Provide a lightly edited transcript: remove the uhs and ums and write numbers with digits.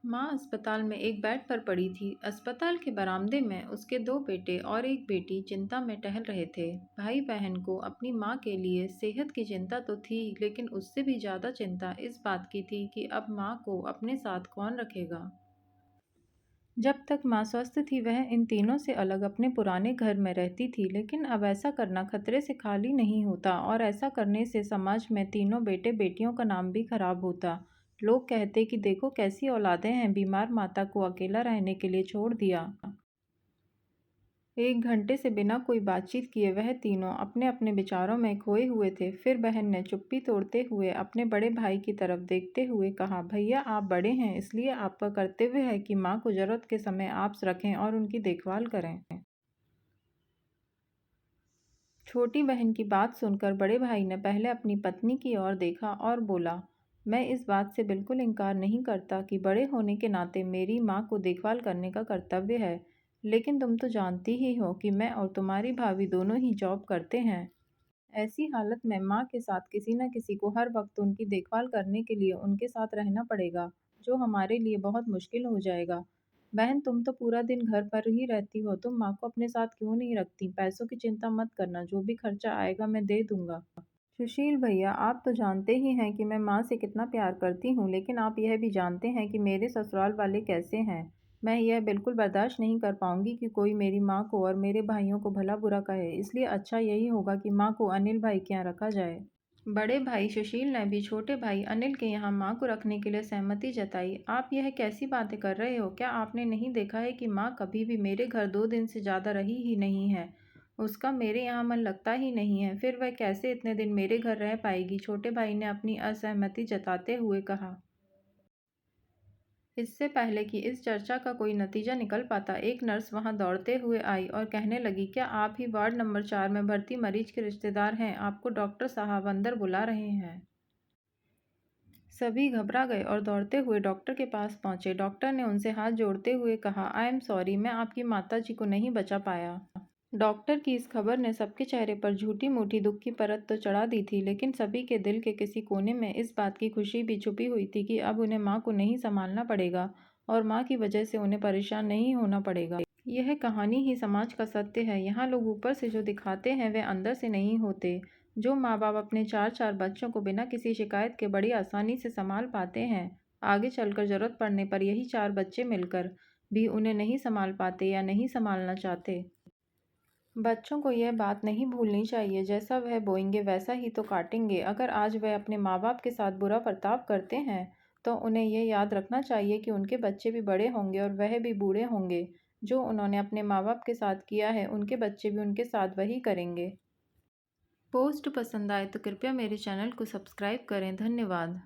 माँ अस्पताल में एक बेड पर पड़ी थी। अस्पताल के बरामदे में उसके दो बेटे और एक बेटी चिंता में टहल रहे थे। भाई बहन को अपनी माँ के लिए सेहत की चिंता तो थी, लेकिन उससे भी ज़्यादा चिंता इस बात की थी कि अब माँ को अपने साथ कौन रखेगा। जब तक माँ स्वस्थ थी वह इन तीनों से अलग अपने पुराने घर में रहती थी, लेकिन अब ऐसा करना खतरे से खाली नहीं होता, और ऐसा करने से समाज में तीनों बेटे बेटियों का नाम भी खराब होता। लोग कहते कि देखो कैसी औलादें हैं, बीमार माता को अकेला रहने के लिए छोड़ दिया। 1 घंटे से बिना कोई बातचीत किए वह तीनों अपने अपने विचारों में खोए हुए थे। फिर बहन ने चुप्पी तोड़ते हुए अपने बड़े भाई की तरफ देखते हुए कहा, भैया आप बड़े हैं, इसलिए आपका कर्तव्य है कि माँ को ज़रूरत के समय आप रखें और उनकी देखभाल करें। छोटी बहन की बात सुनकर बड़े भाई ने पहले अपनी पत्नी की ओर देखा और बोला, मैं इस बात से बिल्कुल इनकार नहीं करता कि बड़े होने के नाते मेरी माँ को देखभाल करने का कर्तव्य है, लेकिन तुम तो जानती ही हो कि मैं और तुम्हारी भाभी दोनों ही जॉब करते हैं। ऐसी हालत में माँ के साथ किसी न किसी को हर वक्त उनकी देखभाल करने के लिए उनके साथ रहना पड़ेगा, जो हमारे लिए बहुत मुश्किल हो जाएगा। बहन तुम तो पूरा दिन घर पर ही रहती हो, तुम माँ को अपने साथ क्यों नहीं रखती? पैसों की चिंता मत करना, जो भी खर्चा आएगा मैं दे दूंगा। सुशील भैया, आप तो जानते ही हैं कि मैं माँ से कितना प्यार करती हूँ, लेकिन आप यह भी जानते हैं कि मेरे ससुराल वाले कैसे हैं। मैं यह बिल्कुल बर्दाश्त नहीं कर पाऊंगी कि कोई मेरी माँ को और मेरे भाइयों को भला बुरा कहे, इसलिए अच्छा यही होगा कि माँ को अनिल भाई के यहाँ रखा जाए। बड़े भाई सुशील ने भी छोटे भाई अनिल के यहाँ माँ को रखने के लिए सहमति जताई। आप यह कैसी बातें कर रहे हो? क्या आपने नहीं देखा है कि माँ कभी भी मेरे घर 2 दिन से ज़्यादा रही ही नहीं है? उसका मेरे यहाँ मन लगता ही नहीं है, फिर वह कैसे इतने दिन मेरे घर रह पाएगी? छोटे भाई ने अपनी असहमति जताते हुए कहा। इससे पहले कि इस चर्चा का कोई नतीजा निकल पाता, एक नर्स वहां दौड़ते हुए आई और कहने लगी, क्या आप ही वार्ड नंबर 4 में भर्ती मरीज के रिश्तेदार हैं? आपको डॉक्टर साहब अंदर बुला रहे हैं। सभी घबरा गए और दौड़ते हुए डॉक्टर के पास पहुंचे। डॉक्टर ने उनसे हाथ जोड़ते हुए कहा, आई एम सॉरी, मैं आपकी माता जी को नहीं बचा पाया। डॉक्टर की इस खबर ने सबके चेहरे पर झूठी मूठी दुख की परत तो चढ़ा दी थी, लेकिन सभी के दिल के किसी कोने में इस बात की खुशी भी छुपी हुई थी कि अब उन्हें माँ को नहीं संभालना पड़ेगा और माँ की वजह से उन्हें परेशान नहीं होना पड़ेगा। यह कहानी ही समाज का सत्य है। यहाँ लोग ऊपर से जो दिखाते हैं वे अंदर से नहीं होते। जो माँ बाप अपने चार चार बच्चों को बिना किसी शिकायत के बड़ी आसानी से संभाल पाते हैं, आगे चलकर जरूरत पड़ने पर यही चार बच्चे मिलकर भी उन्हें नहीं संभाल पाते या नहीं संभालना चाहते। बच्चों को यह बात नहीं भूलनी चाहिए, जैसा वह बोएंगे वैसा ही तो काटेंगे। अगर आज वह अपने माँ बाप के साथ बुरा बर्ताव करते हैं, तो उन्हें यह याद रखना चाहिए कि उनके बच्चे भी बड़े होंगे और वह भी बूढ़े होंगे। जो उन्होंने अपने माँ बाप के साथ किया है, उनके बच्चे भी उनके साथ वही करेंगे। पोस्ट पसंद आए तो कृपया मेरे चैनल को सब्सक्राइब करें। धन्यवाद।